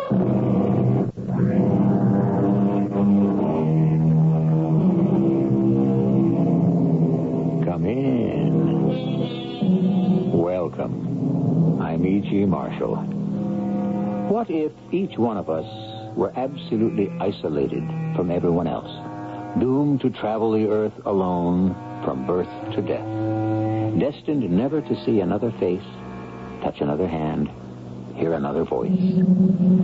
Come in. Welcome. I'm E.G. Marshall. What if each one of us were absolutely isolated from everyone else, doomed to travel the earth alone from birth to death, destined never to see another face, touch another hand, hear another voice,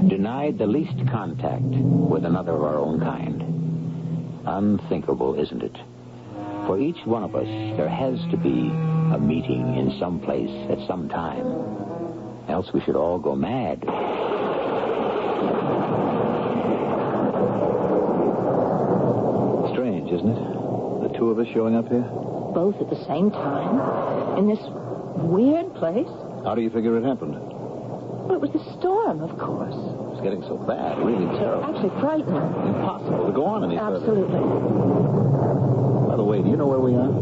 denied the least contact with another of our own kind? Unthinkable, isn't it? For each one of us, there has to be a meeting in some place at some time, else we should all go mad. Strange, isn't it? The two of us showing up here? Both at the same time? In this weird place? How do you figure it happened? Well, it was the storm, of course. It's getting so bad, really terrible. Actually frightening. Impossible to go on any further. Absolutely. By the way, do you know where we are?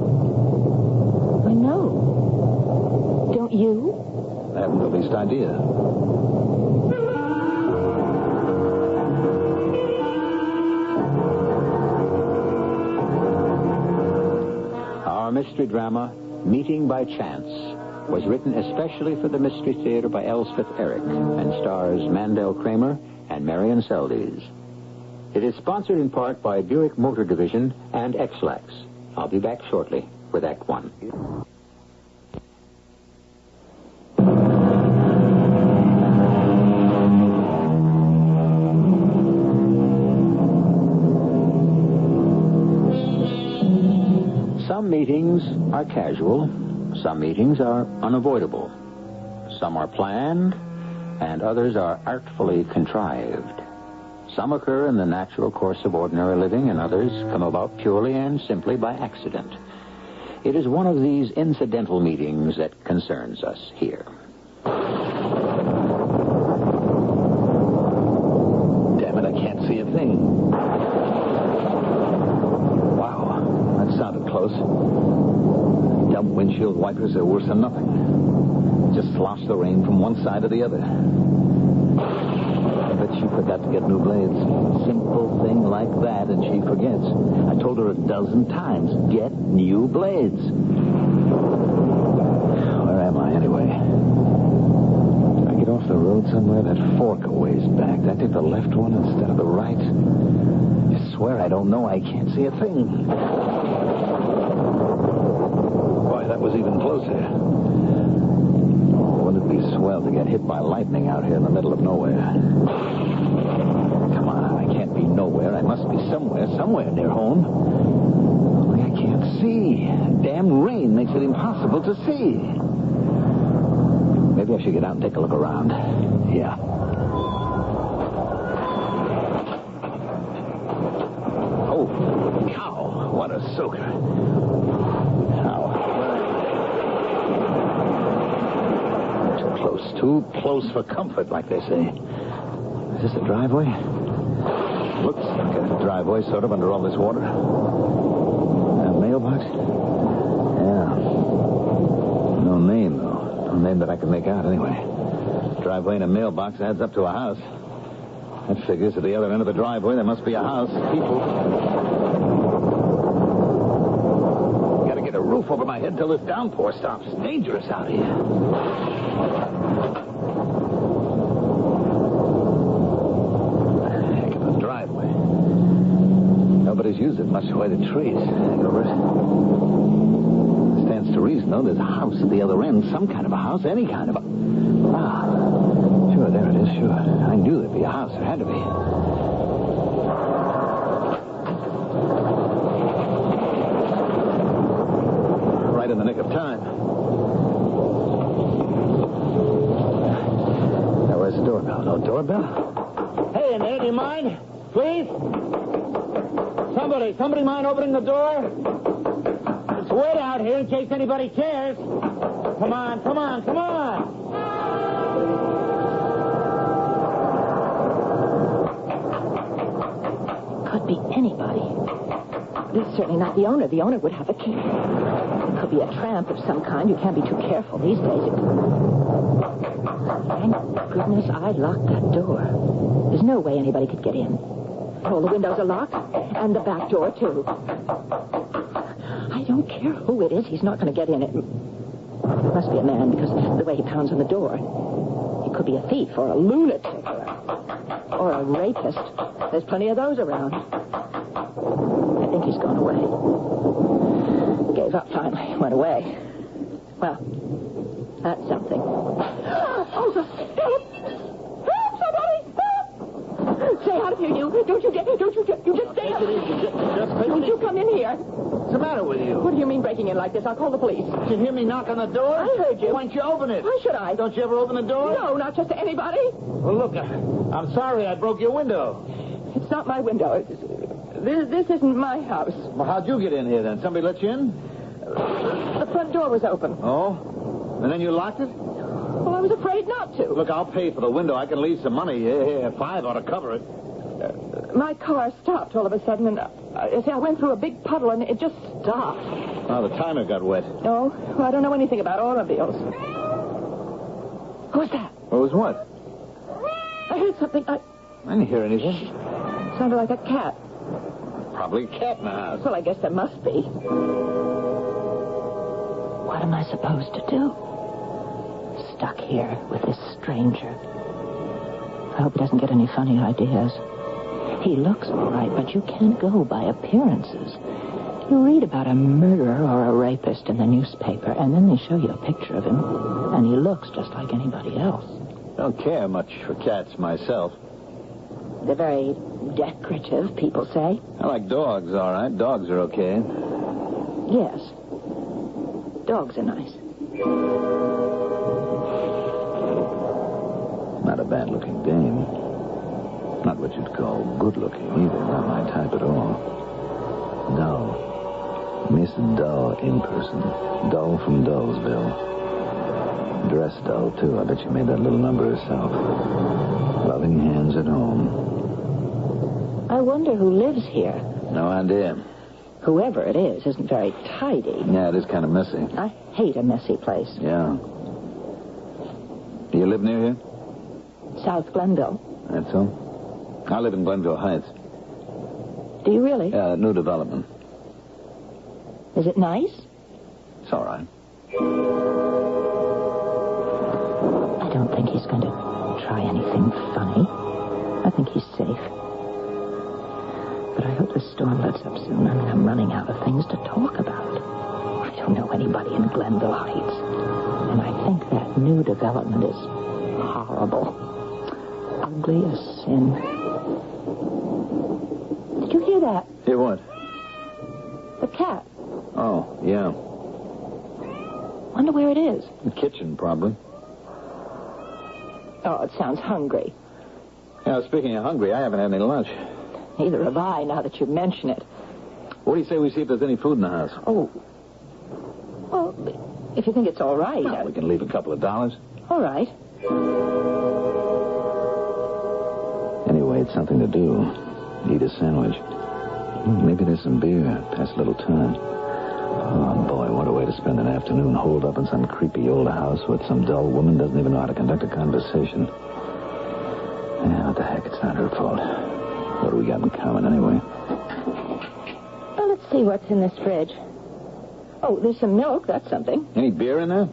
I know. Don't you? I haven't the least idea. Our mystery drama, Meeting by Chance, was written especially for the Mystery Theater by Elspeth and stars Mandel, Kramer, and Marian Seldes. It is sponsored in part by Buick Motor Division and X-Lax. I'll be back shortly with Act One. Some meetings are casual. Some meetings are unavoidable. Some are planned, and others are artfully contrived. Some occur in the natural course of ordinary living, and others come about purely and simply by accident. It is one of these incidental meetings that concerns us here. Damn it, I can't see a thing. Wow, that sounded close. Dump windshield wipers are worse than nothing. Just slosh the rain from one side to the other. I bet she forgot to get new blades. Simple thing like that, and she forgets. I told her a dozen times, get new blades. Where am I, anyway? Did I get off the road somewhere? That fork a ways back. Did I take the left one instead of the right? I swear I don't know. I can't see a thing. Boy, that was even closer. Wouldn't it be swell to get hit by lightning out here in the middle of nowhere? Come on, I can't be nowhere. I must be somewhere near home. Only I can't see. Damn rain makes it impossible to see. Maybe I should get out and take a look around. Yeah. Oh, cow. What a soaker. Too close for comfort, like they say. Is this a driveway? Looks like a driveway, sort of, under all this water. A mailbox? Yeah. No name, though. No name that I can make out, anyway. Driveway and a mailbox adds up to a house. That figures at the other end of the driveway there must be a house. People. Gotta get a roof over my head till this downpour stops. It's dangerous out here. Nobody's used it much away the trees. Hang over it. Stands to reason, though. There's a house at the other end. Some kind of a house. Any kind of a... Ah. Sure, there it is. Sure. I knew there'd be a house. There had to be. Right in the nick of time. Now, where's the doorbell? No doorbell? Hey, in there, do you mind? Please? Somebody mind opening the door? It's wet out here in case anybody cares. Come on. Could be anybody. This is certainly not the owner. The owner would have a key. It could be a tramp of some kind. You can't be too careful these days. goodness I locked that door. There's no way anybody could get in. All the windows are locked, and the back door, too. I don't care who it is. He's not going to get in. It must be a man, because the way he pounds on the door. He could be a thief or a lunatic or a rapist. There's plenty of those around. I think he's gone away. Gave up finally. Went away. Well, that's something. Oh, help! Help, somebody! Help! Stay out of here, you. Don't you just stay out. Don't you come in here. What's the matter with you? What do you mean breaking in like this? I'll call the police. Did you hear me knock on the door? I heard you. Why don't you open it? Why should I? Don't you ever open the door? No, not just to anybody. Well, look, I'm sorry I broke your window. It's not my window. This isn't my house. Well, how'd you get in here, then? Somebody let you in? The front door was open. Oh? And then you locked it? Well, I was afraid not to. Look, I'll pay for the window. I can leave some money. Here, $5 ought to cover it. My car stopped all of a sudden, and I went through a big puddle, and it just stopped. Oh, the timer got wet. No, well, I don't know anything about automobiles. Who's that? What was what? I heard something. I didn't hear anything. Sounded like a cat. Probably a cat in the house. Well, I guess there must be. What am I supposed to do? Stuck here with this stranger. I hope he doesn't get any funny ideas. He looks all right, but you can't go by appearances. You read about a murderer or a rapist in the newspaper, and then they show you a picture of him, and he looks just like anybody else. Don't care much for cats myself. They're very decorative, people say. I like dogs, all right. Dogs are okay. Yes. Dogs are nice. Not a bad-looking dame. Not what you'd call good-looking either. Not my type at all. Dull. Miss Dull in person. Dull from Dullsville. Dressed dull, too. I bet you made that little number herself. Loving hands at home. I wonder who lives here. No idea. Whoever it is isn't very tidy. Yeah, it is kind of messy. I hate a messy place. Yeah. Do you live near here? South Glenville. That's so? I live in Glenville Heights. Do you really? Yeah, new development. Is it nice? It's all right. I don't think he's going to try anything funny. I think he's safe. But I hope the storm lets up soon. I mean, I'm running out of things to talk about. I don't know anybody in Glenville Heights. And I think that new development is horrible. Ugly as sin. Did you hear that? Hear what? The cat. Oh, yeah. Wonder where it is. The kitchen, probably. Oh, it sounds hungry. Yeah, speaking of hungry, I haven't had any lunch. Neither have I, now that you mention it. What do you say we see if there's any food in the house? Oh. Well, if you think it's all right. Well, we can leave a couple of dollars. All right. Anyway, it's something to do. Eat a sandwich. Maybe there's some beer. Pass a little time. Oh, boy, what a way to spend an afternoon holed up in some creepy old house with some dull woman doesn't even know how to conduct a conversation. Yeah, what the heck? It's not her fault. What do we got in common, anyway? Well, let's see what's in this fridge. Oh, there's some milk. That's something. Any beer in there?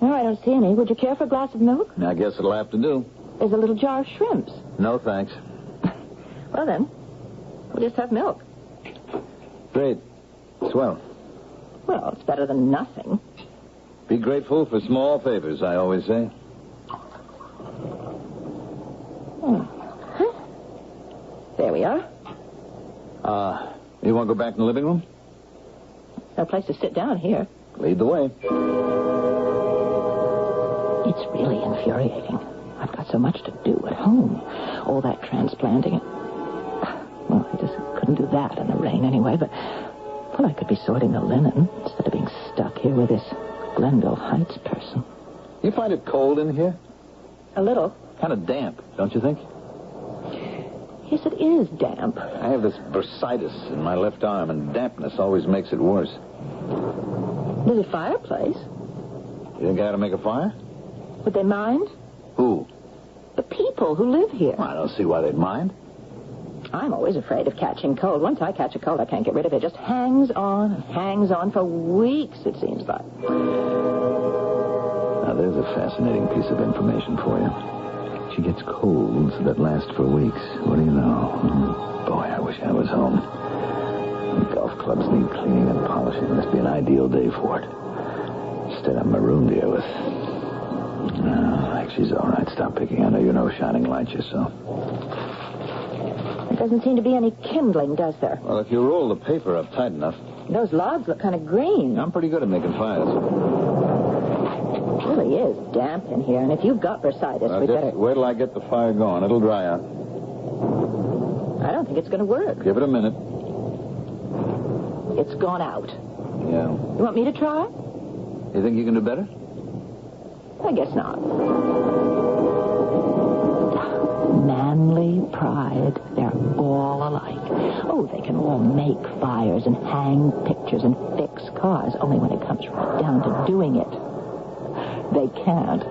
No, I don't see any. Would you care for a glass of milk? I guess it'll have to do. There's a little jar of shrimps. No, thanks. Well, then, we'll just have milk. Great. Swell. Well, it's better than nothing. Be grateful for small favors, I always say. Huh? There we are. You want to go back in the living room? No place to sit down here. Lead the way. It's really infuriating. I've got so much to do at home. All that transplanting. Well, I just couldn't do that in the rain anyway, but... Well, I could be sorting the linen instead of being stuck here with this Glenville Heights person. You find it cold in here? A little. Kind of damp, don't you think? Yes, it is damp. I have this bursitis in my left arm, and dampness always makes it worse. There's a fireplace. You think I ought to make a fire? Would they mind? Who? people who live here. I don't see why they'd mind. I'm always afraid of catching cold. Once I catch a cold, I can't get rid of it. It just hangs on for weeks, it seems like. Now, there's a fascinating piece of information for you. She gets colds that last for weeks. What do you know? Boy, I wish I was home. The golf clubs need cleaning and polishing. Must be an ideal day for it. Instead, I'm marooned here with... No, I think she's all right. Stop picking on her. You know, shining light you so. There doesn't seem to be any kindling, does there? Well, if you roll the paper up tight enough... Those logs look kind of green. I'm pretty good at making fires. It really is damp in here, and if you've got bursitis, we better... Wait till I get the fire going. It'll dry out. I don't think it's going to work. Give it a minute. It's gone out. Yeah. You want me to try? You think you can do better? I guess not. Manly pride. They're all alike. Oh, they can all make fires and hang pictures and fix cars. Only when it comes right down to doing it, they can't.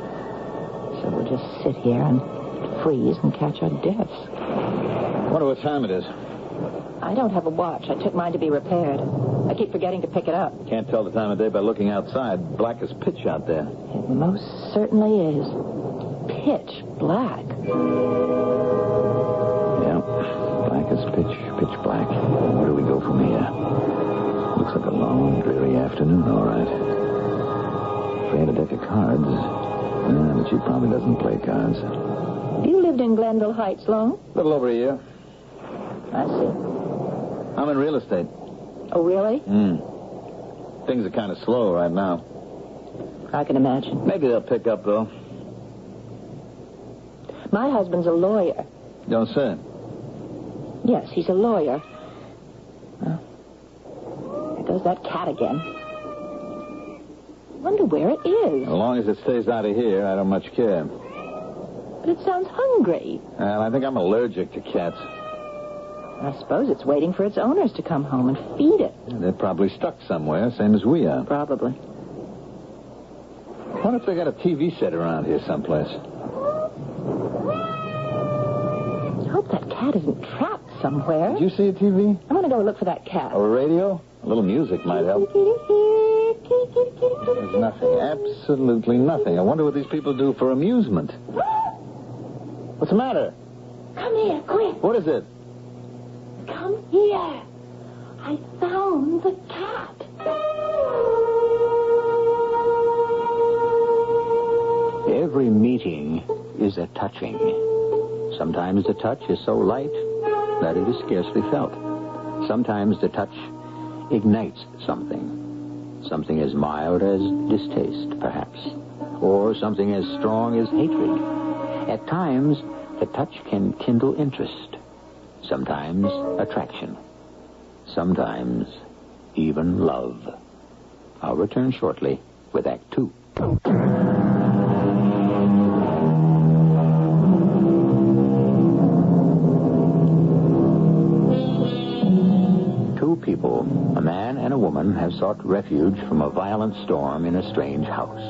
So we'll just sit here and freeze and catch our deaths. I wonder what time it is. I don't have a watch. I took mine to be repaired. I keep forgetting to pick it up. Can't tell the time of day by looking outside. Black as pitch out there. It most certainly is. Pitch black. Yeah, black as pitch black. Where do we go from here? Looks like a long, dreary afternoon, all right. If we had a deck of cards, yeah, but she probably doesn't play cards. You lived in Glendale Heights long? A little over a year. I see. I'm in real estate. Oh, really? Things are kind of slow right now. I can imagine. Maybe they'll pick up, though. My husband's a lawyer. Don't say. Yes, he's a lawyer. Well, there goes that cat again. Wonder where it is. As long as it stays out of here, I don't much care. But it sounds hungry. Well, I think I'm allergic to cats. I suppose it's waiting for its owners to come home and feed it. They're probably stuck somewhere, same as we are. Probably. What if they got a TV set around here someplace? I hope that cat isn't trapped somewhere. Did you see a TV? I'm going to go look for that cat. Or a radio? A little music might help. There's nothing. Absolutely nothing. I wonder what these people do for amusement. What's the matter? Come here, quick. What is it? Come here. I found the cat. Every meeting is a touching. Sometimes the touch is so light that it is scarcely felt. Sometimes the touch ignites something. Something as mild as distaste, perhaps. Or something as strong as hatred. At times, the touch can kindle interest. Sometimes attraction. Sometimes even love. I'll return shortly with Act 2. Two people, a man and a woman, have sought refuge from a violent storm in a strange house.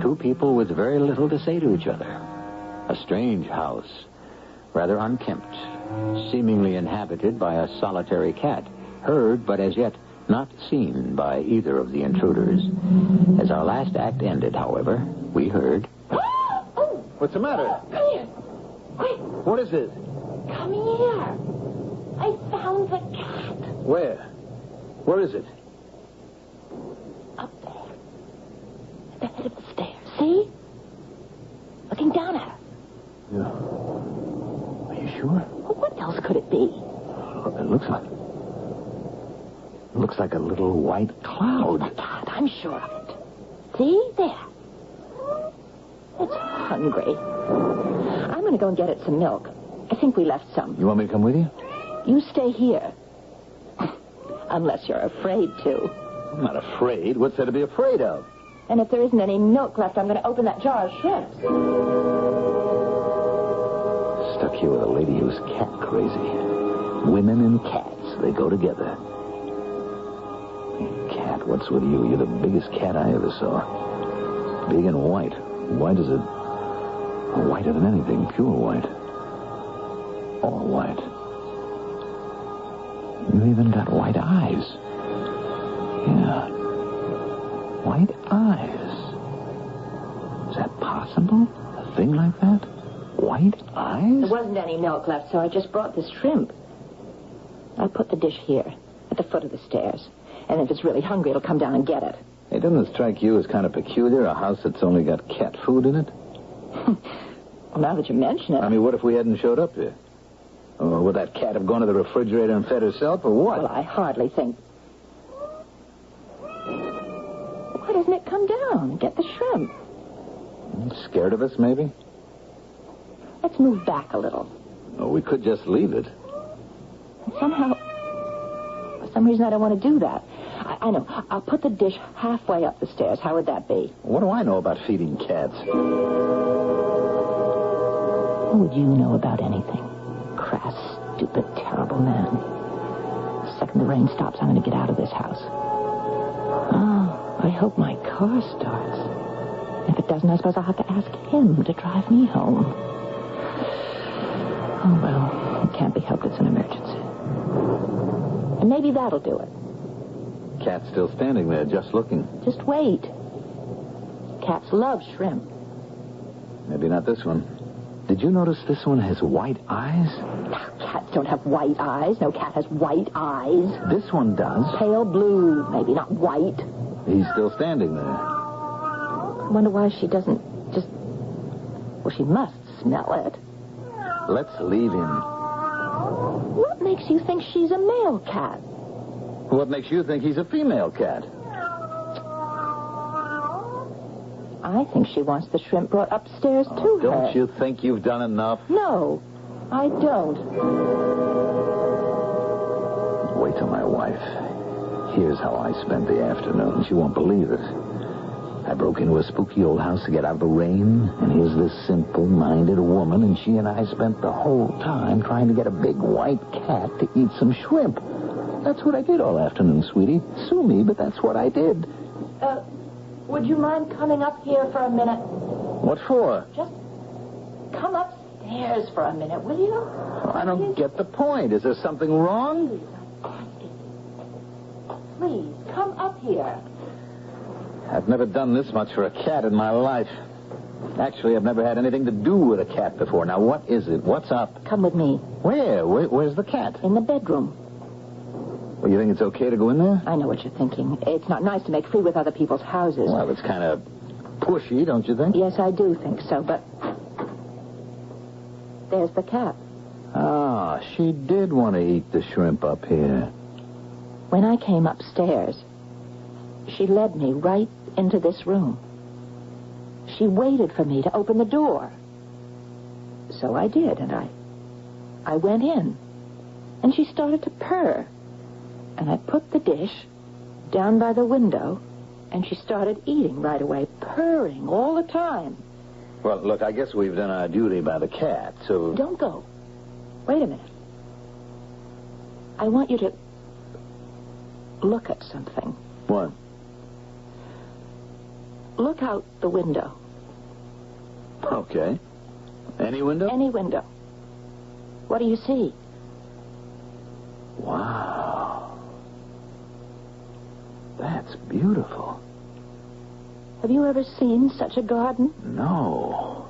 Two people with very little to say to each other. A strange house, rather unkempt, seemingly inhabited by a solitary cat, heard but as yet not seen by either of the intruders. As our last act ended, however, we heard... What's the matter? Come here. Quick, What is it? come here. I found the cat. Where? Where is it? Up there. At the head of the stairs. See? Looking down at her. Yeah. Are you sure? Well, what else could it be? It looks like a little white cloud. The cat, I'm sure of it. See? There. It's hungry. I'm going to go and get it some milk. I think we left some. You want me to come with you? You stay here. Unless you're afraid to. I'm not afraid. What's there to be afraid of? And if there isn't any milk left, I'm going to open that jar of shrimps. Stuck here with a lady who's cat crazy. Women and cats, they go together. Cat, what's with you? You're the biggest cat I ever saw. Big and white. White as a Whiter than anything, pure white. All white. You even got white eyes. Yeah. White eyes. Is that possible? A thing like that? White eyes? There wasn't any milk left, so I just brought this shrimp. I'll put the dish here, at the foot of the stairs. And if it's really hungry, it'll come down and get it. Hey, doesn't it strike you as kind of peculiar, a house that's only got cat food in it? Well, now that you mention it... I mean, what if we hadn't showed up here? Or would that cat have gone to the refrigerator and fed herself, or what? Well, I hardly think... Why doesn't it come down and get the shrimp? Scared of us, maybe? Let's move back a little. Or we could just leave it. Somehow... For some reason, I don't want to do that. I know. I'll put the dish halfway up the stairs. How would that be? What do I know about feeding cats? What would you know about anything? Crass, stupid, terrible man. The second the rain stops, I'm going to get out of this house. Oh, I hope my car starts. If it doesn't, I suppose I'll have to ask him to drive me home. Oh, well, it can't be helped. It's an emergency. And maybe that'll do it. Cat's still standing there, just looking. Just wait. Cats love shrimp. Maybe not this one. Did you notice this one has white eyes? Cats don't have white eyes. No cat has white eyes. This one does. Pale blue, maybe not white. He's still standing there. I wonder why she doesn't just... Well, she must smell it. Let's leave him. What makes you think she's a male cat? What makes you think he's a female cat? I think she wants the shrimp brought upstairs to her. Don't you think you've done enough? No, I don't. Wait till my wife hears how I spent the afternoon. She won't believe it. I broke into a spooky old house to get out of the rain, and here's this simple-minded woman, and she and I spent the whole time trying to get a big white cat to eat some shrimp. That's what I did all afternoon, sweetie. Sue me, but that's what I did. Would you mind coming up here for a minute? What for? Just come upstairs for a minute, will you? I don't get the point. Is there something wrong? Please, come up here. I've never done this much for a cat in my life. Actually, I've never had anything to do with a cat before. Now, what is it? What's up? Come with me. Where? Where's the cat? In the bedroom. Well, you think it's okay to go in there? I know what you're thinking. It's not nice to make free with other people's houses. Well, it's kind of pushy, don't you think? Yes, I do think so, but... There's the cat. Ah, she did want to eat the shrimp up here. When I came upstairs, she led me right into this room. She waited for me to open the door. So I did, and I went in. And she started to purr. And I put the dish down by the window, and she started eating right away, purring all the time. Well, look, I guess we've done our duty by the cat, so... Don't go. Wait a minute. I want you to look at something. What? Look out the window. Okay. Any window? Any window. What do you see? Wow. That's beautiful. Have you ever seen such a garden? No.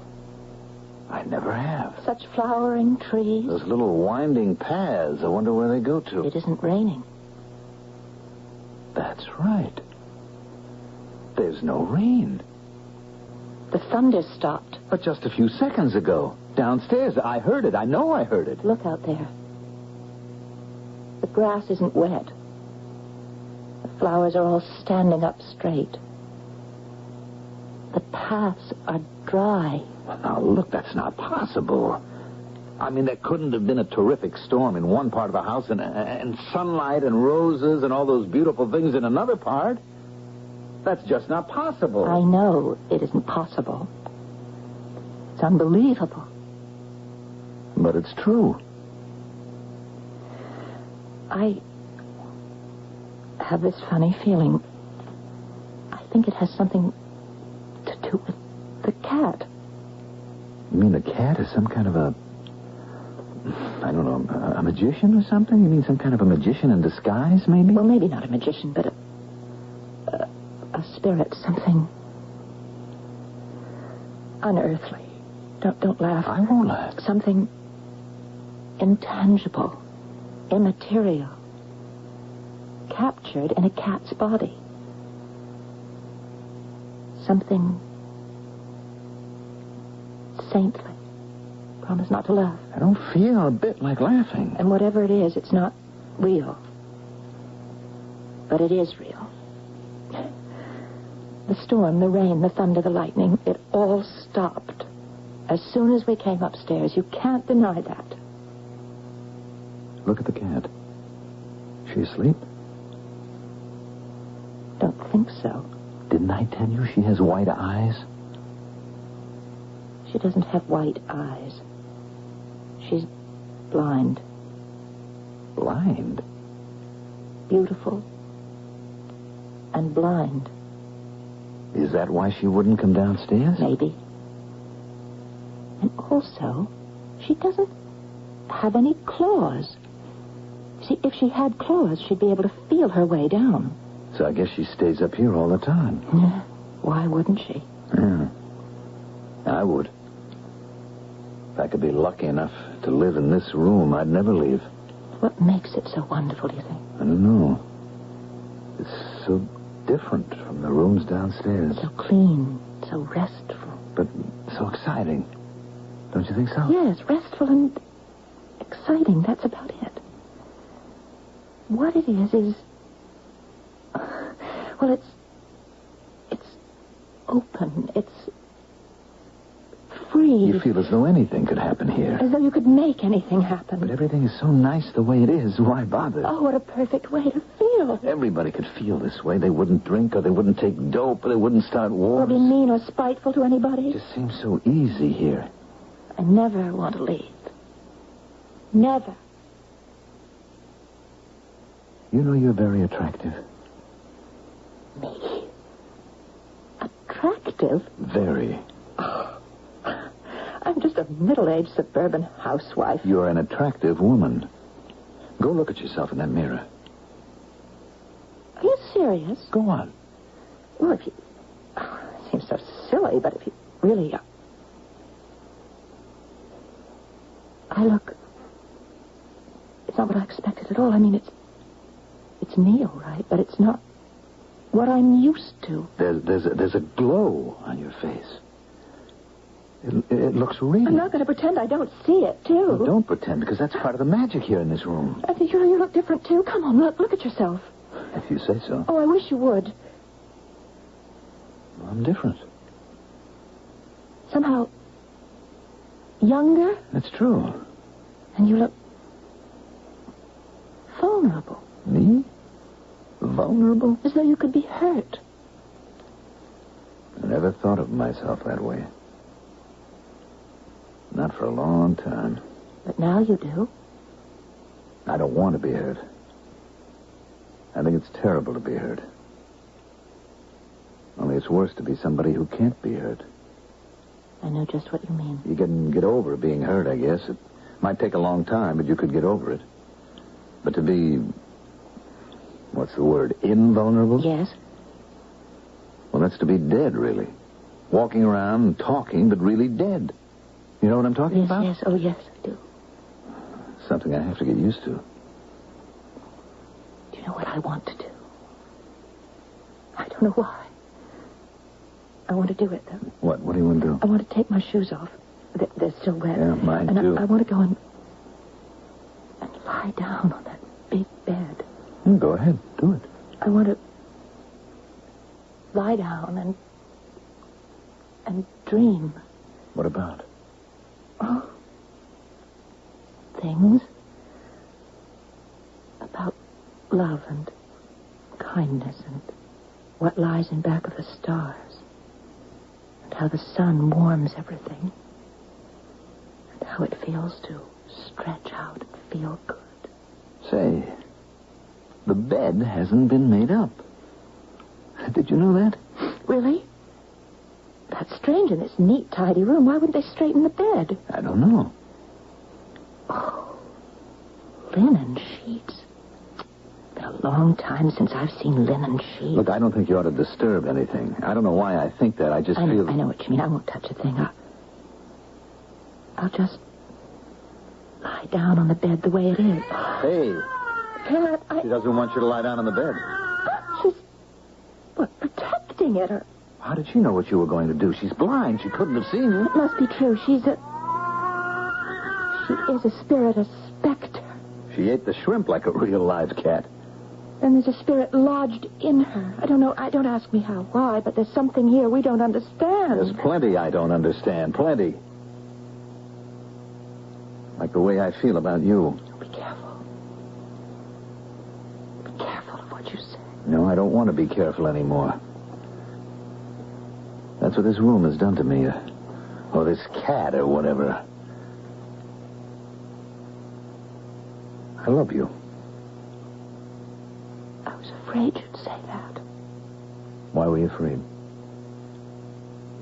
I never have. Such flowering trees? Those little winding paths. I wonder where they go to. It isn't raining. That's right. There's no rain. The thunder stopped. But just a few seconds ago. Downstairs. I heard it. I know I heard it. Look out there. The grass isn't wet. The flowers are all standing up straight. The paths are dry. Now, look, that's not possible. I mean, there couldn't have been a terrific storm in one part of the house and sunlight and roses and all those beautiful things in another part. That's just not possible. I know it isn't possible. It's unbelievable. But it's true. I have this funny feeling. I think it has something to do with the cat. You mean the cat is some kind of a... I don't know, a magician or something? You mean some kind of a magician in disguise, maybe? Well, maybe not a magician, but a spirit, something unearthly. Don't laugh. I won't laugh. Something intangible, immaterial, captured in a cat's body. Something saintly. Promise not to laugh. I don't feel a bit like laughing. And whatever it is, it's not real. But it is real. The storm, the rain, the thunder, the lightning, it all stopped as soon as we came upstairs. You can't deny that. Look at the cat. She asleep? Don't think so. Didn't I tell you she has white eyes? She doesn't have white eyes. She's blind. Blind? Beautiful. And blind. Is that why she wouldn't come downstairs? Maybe. And also, she doesn't have any claws. See, if she had claws, she'd be able to feel her way down. So I guess she stays up here all the time. Yeah. Why wouldn't she? Yeah. I would. If I could be lucky enough to live in this room, I'd never leave. What makes it so wonderful, do you think? I don't know. It's so different from the rooms downstairs. So clean, so restful. But so exciting. Don't you think so? Yes, restful and exciting. That's about it. What it is... Well, it's open. It's free. You feel as though anything could happen here. As though you could make anything happen. But everything is so nice the way it is. Why bother? Oh, what a perfect way to feel. Everybody could feel this way. They wouldn't drink, or they wouldn't take dope, or they wouldn't start wars. Or be mean or spiteful to anybody. It just seems so easy here. I never want to leave. Never. You know you're very attractive. Me? Attractive? Very. I'm just a middle-aged suburban housewife. You're an attractive woman. Go look at yourself in that mirror. Are you serious? Go on. Well, if you... Oh, it seems so silly, but if you really... I look... It's not what I expected at all. I mean, it's Neil, right? But it's not what I'm used to. There's a glow on your face. It looks real. I'm not going to pretend I don't see it, too. Well, don't pretend, because that's part of the magic here in this room. I think you look different, too. Come on, look at yourself. If you say so. Oh, I wish you would. Well, I'm different. Somehow younger. That's true. And you look vulnerable. Me? Vulnerable? As though you could be hurt. I never thought of myself that way. Not for a long time. But now you do. I don't want to be hurt. I think it's terrible to be hurt. Only it's worse to be somebody who can't be hurt. I know just what you mean. You can get over being hurt, I guess. It might take a long time, but you could get over it. But to be... What's the word? Invulnerable? Yes. Well, that's to be dead, really. Walking around and talking, but really dead. You know what I'm talking about? Yes. Oh, yes, I do. Something I have to get used to. Do you know what I want to do? I don't know why. I want to do it, though. What? What do you want to do? I want to take my shoes off. They're still wet. Yeah, mine and too. I want to go and lie down on that big bed. Go ahead. Do it. I want to lie down and dream. What about? Oh, things about love and kindness and what lies in back of the stars and how the sun warms everything and how it feels to stretch out and feel good. Say, the bed hasn't been made up. Did you know that? Really? That's strange in this neat, tidy room. Why wouldn't they straighten the bed? I don't know. Oh, linen sheets. Been a long time since I've seen linen sheets. Look, I don't think you ought to disturb anything. I don't know why I think that. I just feel... I know what you mean. I won't touch a thing. I'll just lie down on the bed the way it is. Hey, Can't she doesn't want you to lie down on the bed. She's, protecting it. Or... How did she know what you were going to do? She's blind. She couldn't have seen you. It must be true. She is a spirit, a specter. She ate the shrimp like a real live cat. Then there's a spirit lodged in her. I don't know. Don't ask me how, why, but there's something here we don't understand. There's plenty I don't understand. Plenty. Like the way I feel about you. Be careful. Be careful of what you say. No, I don't want to be careful anymore. That's what this room has done to me. Or this cat or whatever. I love you. I was afraid you'd say that. Why were you afraid?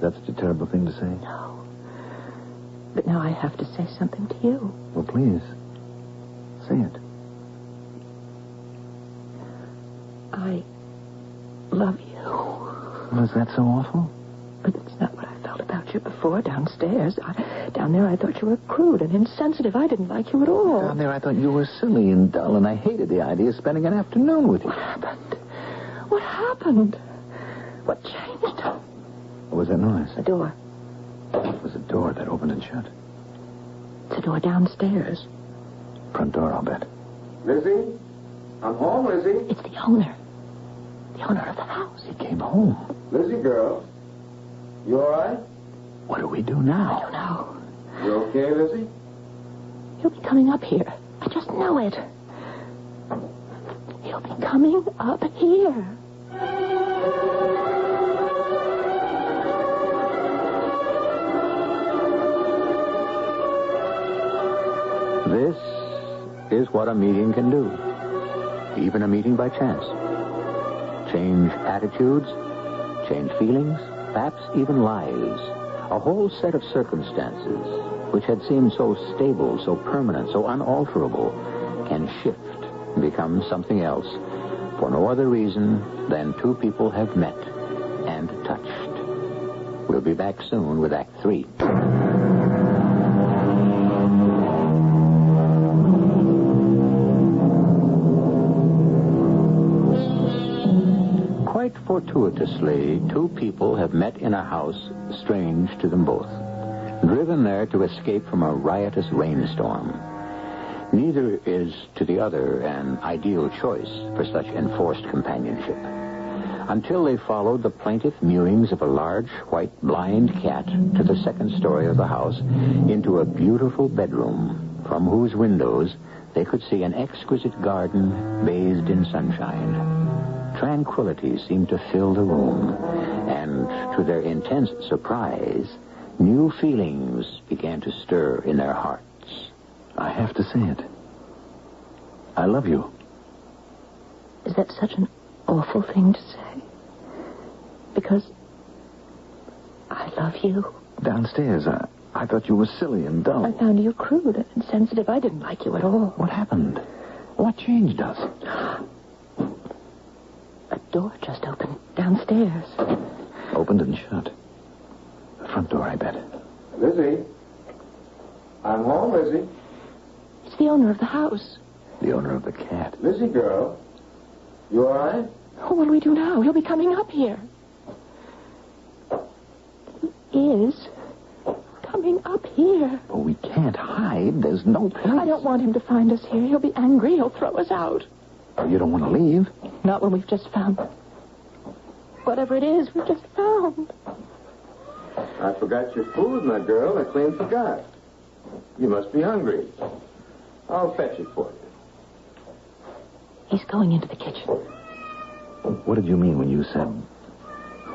That's such a terrible thing to say? No. But now I have to say something to you. Well, please. Say it. I love you. Was that so awful? But it's not what I felt about you before downstairs. Down there I thought you were crude and insensitive. I didn't like you at all. Down there I thought you were silly and dull, and I hated the idea of spending an afternoon with you. What happened? What happened? What changed? What was that noise? A door. It was a door that opened and shut. It's a door downstairs. Front door, I'll bet. Lizzie? I'm home, Lizzie. It's the owner. The owner of the house. He came home. Lizzie, girl. You all right? What do we do now? I don't know. You okay, Lizzie? He'll be coming up here. I just know it. He'll be coming up here. This is what a meeting can do. Even a meeting by chance. Change attitudes, change feelings, perhaps even lives. A whole set of circumstances which had seemed so stable, so permanent, so unalterable can shift and become something else for no other reason than two people have met and touched. We'll be back soon with Act 3. Quite fortuitously, two people have met in a house strange to them both, driven there to escape from a riotous rainstorm. Neither is to the other an ideal choice for such enforced companionship, until they followed the plaintive mewings of a large white blind cat to the second story of the house, into a beautiful bedroom from whose windows they could see an exquisite garden bathed in sunshine. Tranquility seemed to fill the room, and to their intense surprise, new feelings began to stir in their hearts. I have to say it. I love you. Is that such an awful thing to say? Because I love you. Downstairs, I thought you were silly and dull. I found you crude and insensitive. I didn't like you at all. What happened? What changed us? A door just opened downstairs. Opened and shut. The front door, I bet. Lizzie? I'm home, Lizzie. It's the owner of the house. The owner of the cat. Lizzie, girl. You all right? Oh, what do we do now? He'll be coming up here. He is coming up here. But we can't hide. There's no place. I don't want him to find us here. He'll be angry. He'll throw us out. Oh, you don't want to leave? Not when we've just found whatever it is we've just found. I forgot your food, my girl. I clean forgot. You must be hungry. I'll fetch it for you. He's going into the kitchen. What did you mean when you said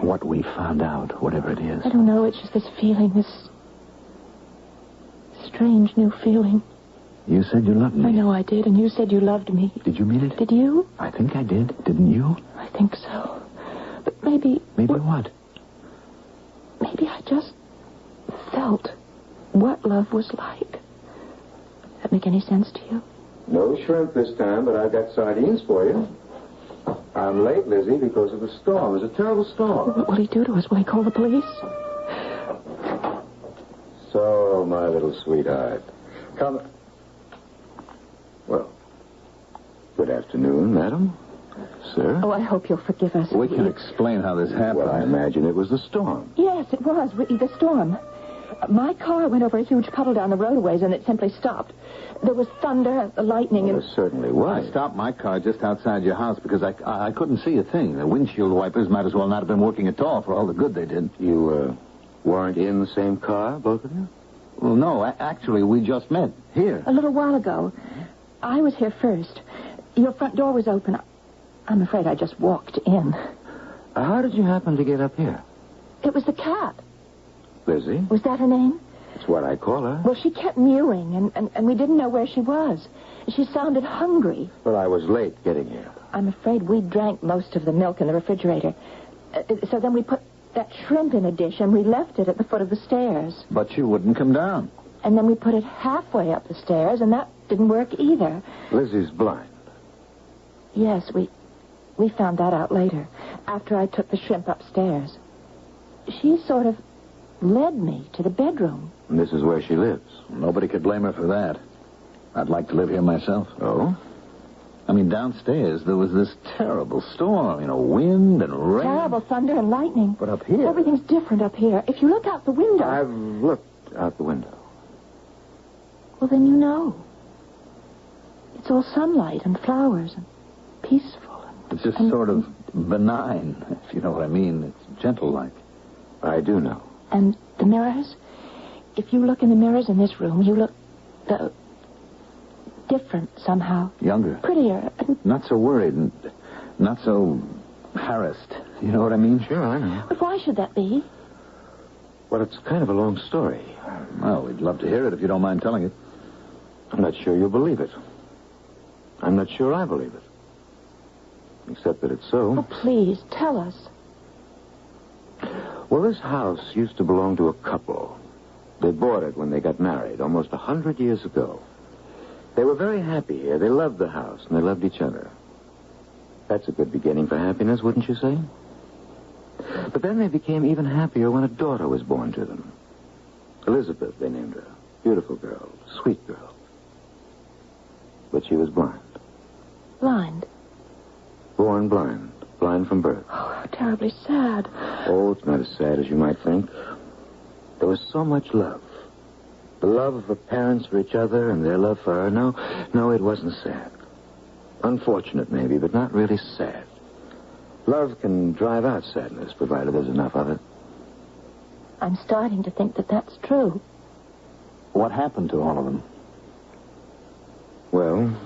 what we found out, whatever it is? I don't know. It's just this feeling, this strange new feeling. You said you loved me. I know I did, and you said you loved me. Did you mean it? Did you? I think I did. Didn't you? I think so. But maybe... Maybe what? Maybe just felt what love was like. Does that make any sense to you? No shrimp this time, but I've got sardines for you. I'm late, Lizzie, because of the storm. It was a terrible storm. What will he do to us? Will he call the police? So, my little sweetheart. Come. Well, good afternoon, madam. Sir? Oh, I hope you'll forgive us. We can explain how this happened. Well, I imagine it was the storm. Yes, it was. The storm. My car went over a huge puddle down the roadways, and it simply stopped. There was thunder, lightning, Well, and... it certainly was. I stopped my car just outside your house because I couldn't see a thing. The windshield wipers might as well not have been working at all for all the good they did. You, weren't in the same car, both of you? Well, no, actually, we just met here. A little while ago. I was here first. Your front door was open. I'm afraid I just walked in. How did you happen to get up here? It was the cat. Lizzie? Was that her name? It's what I call her. Well, she kept mewing, and we didn't know where she was. She sounded hungry. Well, I was late getting here. I'm afraid we drank most of the milk in the refrigerator. So then we put that shrimp in a dish, and we left it at the foot of the stairs. But you wouldn't come down. And then we put it halfway up the stairs, and that didn't work either. Lizzie's blind. Yes, we found that out later, after I took the shrimp upstairs. She sort of led me to the bedroom. And this is where she lives. Nobody could blame her for that. I'd like to live here myself. Oh? I mean, downstairs, there was this terrible storm, wind and rain. Terrible thunder and lightning. But up here... Everything's different up here. If you look out the window... I've looked out the window. Well, then you know. It's all sunlight and flowers and peaceful. It's just sort of benign, if you know what I mean. It's gentle-like. I do know. And the mirrors? If you look in the mirrors in this room, you look different somehow. Younger. Prettier. Not so worried and not so harassed. You know what I mean? Sure, I know. But why should that be? Well, it's kind of a long story. Well, we'd love to hear it if you don't mind telling it. I'm not sure you'll believe it. I'm not sure I believe it. Except that it's so. Oh, please, tell us. Well, this house used to belong to a couple. They bought it when they got married, almost 100 years ago. They were very happy here. They loved the house, and they loved each other. That's a good beginning for happiness, wouldn't you say? But then they became even happier when a daughter was born to them. Elizabeth, they named her. Beautiful girl, sweet girl. But she was blind. Blind? Born blind. Blind from birth. Oh, how terribly sad. Oh, it's not as sad as you might think. There was so much love. The love of the parents for each other and their love for her. No, it wasn't sad. Unfortunate, maybe, but not really sad. Love can drive out sadness, provided there's enough of it. I'm starting to think that that's true. What happened to all of them? Well,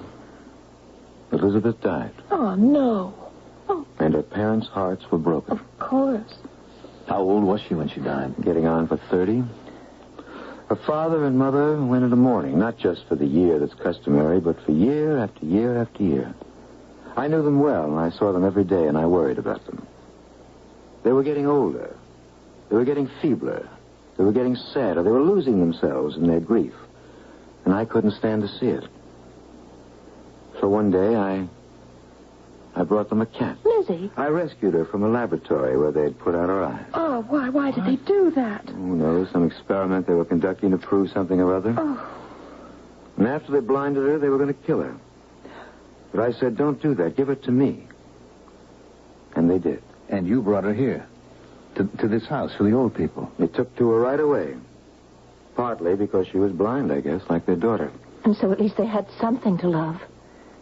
Elizabeth died. Oh, no. Oh, And her parents' hearts were broken. of course. How old was she when she died? Getting on for 30. Her father and mother went into mourning, not just for the year that's customary, but for year after year after year. I knew them well, and I saw them every day, and I worried about them. They were getting older. They were getting feebler. They were getting sadder. They were losing themselves in their grief. And I couldn't stand to see it. So one day, I brought them a cat. Lizzie. I rescued her from a laboratory where they'd put out her eyes. Oh, why did they do that? Who knows? Some experiment they were conducting to prove something or other. Oh, And after they blinded her, they were going to kill her. But I said, don't do that. Give her to me. And they did. And you brought her here, to this house for the old people. They took to her right away. Partly because she was blind, I guess, like their daughter. and so at least they had something to love.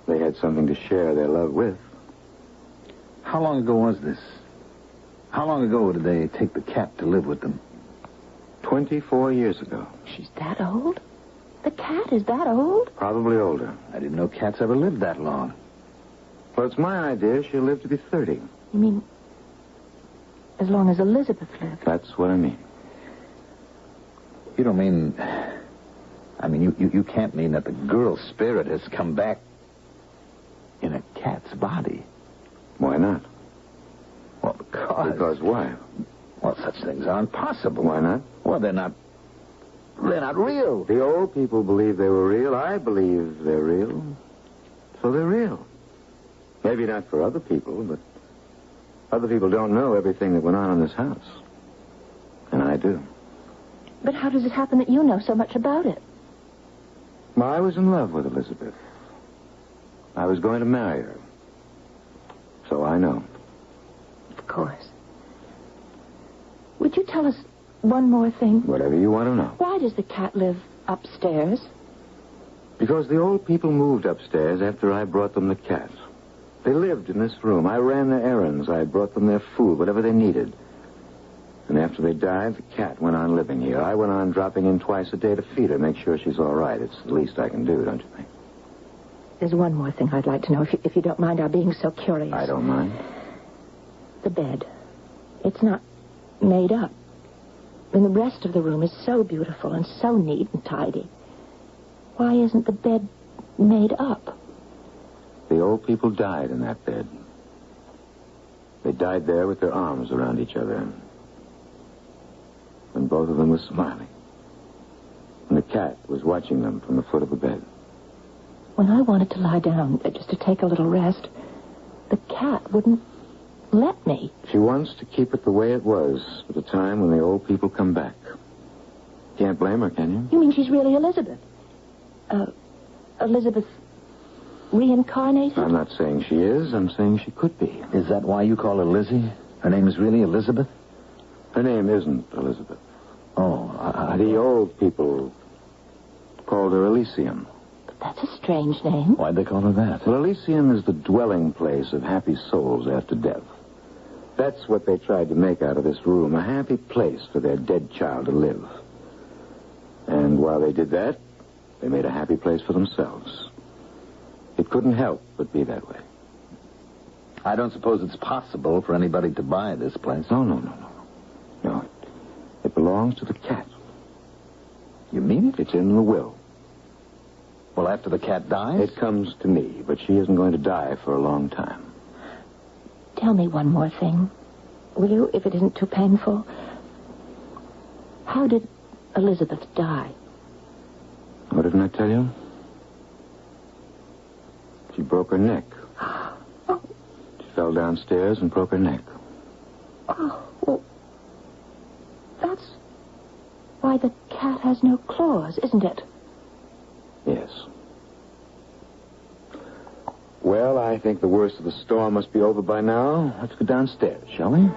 They had something to share their love with. How long ago was this? How long ago did they take the cat to live with them? 24 years ago. She's that old? The cat is that old? Probably older. I didn't know cats ever lived that long. Well, it's my idea she'll live to be 30. You mean as long as Elizabeth lived? That's what I mean. You don't mean... I mean, you can't mean that the girl's spirit has come back in a cat's body. Why not? Well, because... Because why? Well, such things aren't possible. Why not? Well, they're not real. The old people believe they were real. I believe they're real. So they're real. Maybe not for other people, but other people don't know everything that went on in this house. And I do. But how does it happen that you know so much about it? Well, I was in love with Elizabeth. I was going to marry her. So I know. Of course. Would you tell us one more thing? Whatever you want to know. Why does the cat live upstairs? Because the old people moved upstairs after I brought them the cat. They lived in this room. I ran their errands. I brought them their food, whatever they needed. And after they died, the cat went on living here. I went on dropping in twice a day to feed her, make sure she's all right. It's the least I can do, don't you think? There's one more thing I'd like to know, if you don't mind our being so curious. I don't mind. The bed. It's not made up. And the rest of the room is so beautiful and so neat and tidy. Why isn't the bed made up? The old people died in that bed. They died there with their arms around each other. And both of them were smiling. And the cat was watching them from the foot of the bed. When I wanted to lie down, just to take a little rest, the cat wouldn't let me. She wants to keep it the way it was for the time when the old people come back. Can't blame her, can you? You mean she's really Elizabeth? Elizabeth reincarnated? I'm not saying she is. I'm saying she could be. Is that why you call her Lizzie? Her name is really Elizabeth? Her name isn't Elizabeth. Oh, The old people called her Elysium. But that's a strange name. Why'd they call her that? Well, Elysium is the dwelling place of happy souls after death. That's what they tried to make out of this room, a happy place for their dead child to live. And while they did that, they made a happy place for themselves. It couldn't help but be that way. I don't suppose it's possible for anybody to buy this place. No. No, it belongs to the cat. You mean it? It's in the will. Well, after the cat dies? It comes to me, but she isn't going to die for a long time. Tell me one more thing, will you, if it isn't too painful? How did Elizabeth die? What didn't I tell you? She broke her neck. Oh. She fell downstairs and broke her neck. Oh, well, that's why the cat has no claws, isn't it? Yes. Well, I think the worst of the storm must be over by now. Let's go downstairs, shall we?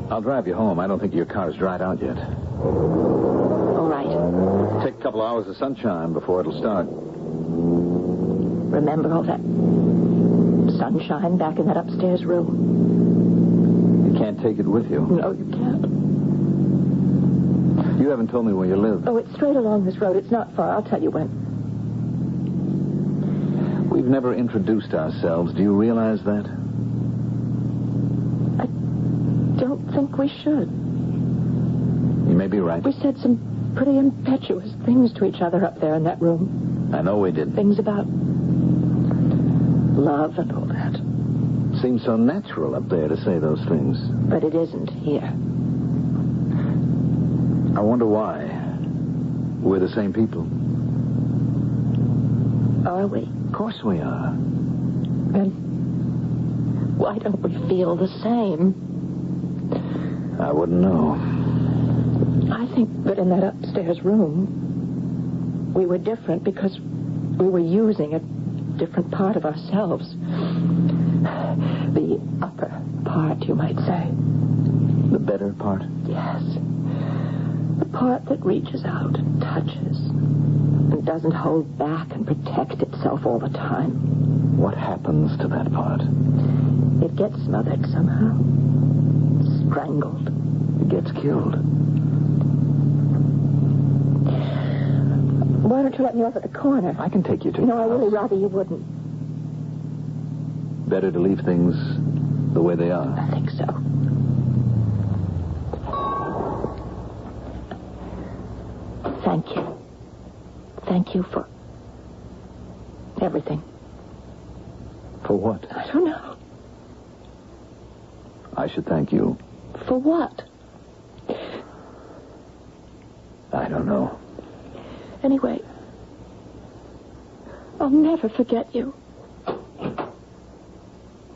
I'll drive you home. I don't think your car's dried out yet. All right. Take a couple hours of sunshine before it'll start. Remember all that sunshine back in that upstairs room? You can't take it with you. No, you can't. You haven't told me where you live. Oh, it's straight along this road. It's not far. I'll tell you when. We've never introduced ourselves. Do you realize that? I don't think we should. You may be right. We said some pretty impetuous things to each other up there in that room. I know we did. Things about love and all that. Seems so natural up there to say those things. But it isn't here. I wonder why. We're the same people. Are we? Of course we are. Then why don't we feel the same? I wouldn't know. I think that in that upstairs room, we were different because we were using a different part of ourselves. The upper part, you might say. The better part? Yes. The part that reaches out and touches and doesn't hold back and protect itself all the time. What happens to that part? It gets smothered somehow. Strangled. It gets killed. Why don't you let me off at the corner? I can take you to No, your I really house. rather you wouldn't. Better to leave things the way they are. I think so. Thank you. Thank you for everything. For what? I don't know. I should thank you. For what? I don't know. Anyway, I'll never forget you.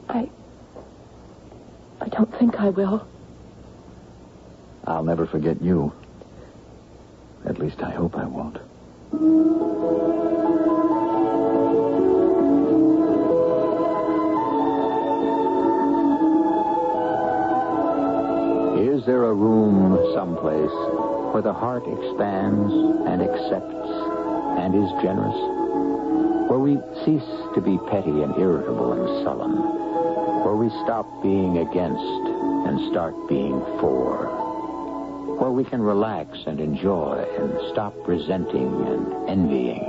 I don't think I will. I'll never forget you. At least I hope I won't. Is there a room someplace where the heart expands and accepts and is generous? Where we cease to be petty and irritable and sullen? Where we stop being against and start being for? Where we can relax and enjoy and stop resenting and envying?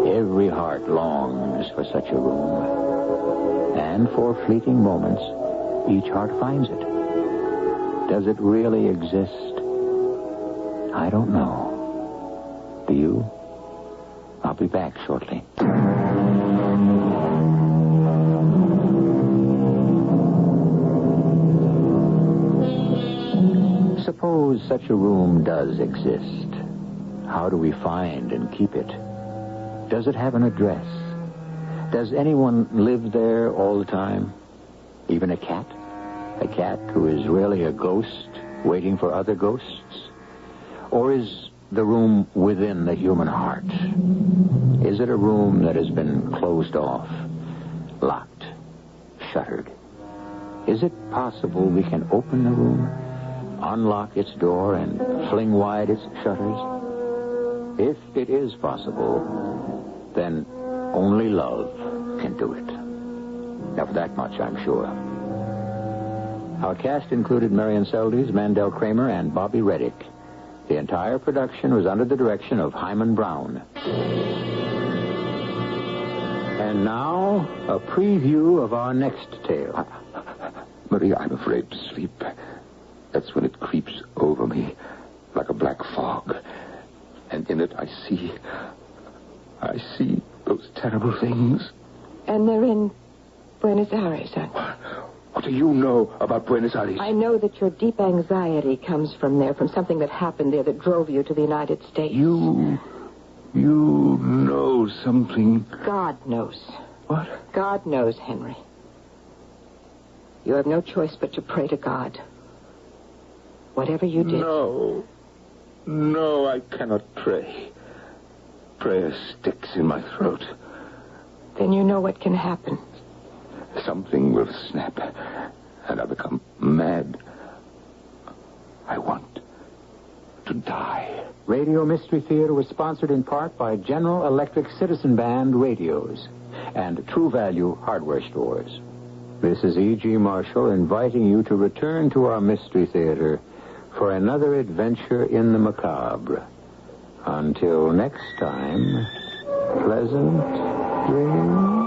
Every heart longs for such a room. And for fleeting moments, each heart finds it. Does it really exist? I don't know. Do you? I'll be back shortly. Suppose such a room does exist. How do we find and keep it? Does it have an address? Does anyone live there all the time? Even a cat? A cat who is really a ghost waiting for other ghosts? Or is the room within the human heart? Is it a room that has been closed off, locked, shuttered? Is it possible we can open the room, unlock its door, and fling wide its shutters? If it is possible, then only love can do it. Of that much I'm sure. Our cast included Marian, Seldes, Mandel, Kramer, and Bobby Readick. The entire production was under the direction of Hyman Brown. And now, a preview of our next tale. Maria, I'm afraid to sleep. That's when it creeps over me like a black fog. And in it I see those terrible things. And they're in Buenos Aires, huh? What do you know about Buenos Aires? I know that your deep anxiety comes from there, from something that happened there that drove you to the United States. You know something. God knows. What? God knows, Henry. You have no choice but to pray to God. Whatever you did. No, I cannot pray. Prayer sticks in my throat. Then you know what can happen. Something will snap, and I'll become mad. I want to die. Radio Mystery Theater was sponsored in part by General Electric Citizen Band radios and True Value hardware stores. This is E.G. Marshall inviting you to return to our Mystery Theater for another adventure in the macabre. Until next time, pleasant dreams.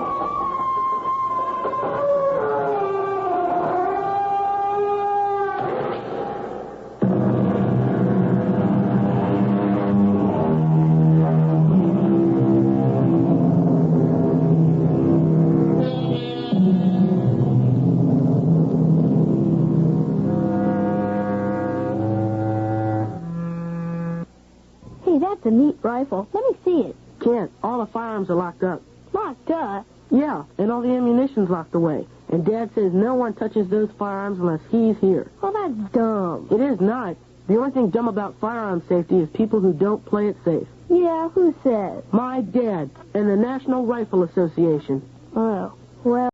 That's a neat rifle. Let me see it. Can't. All the firearms are locked up. Locked up? Yeah, and all the ammunition's locked away. And Dad says no one touches those firearms unless he's here. Well, that's dumb. It is not. The only thing dumb about firearm safety is people who don't play it safe. Yeah, who says? My dad and the National Rifle Association. Oh, well...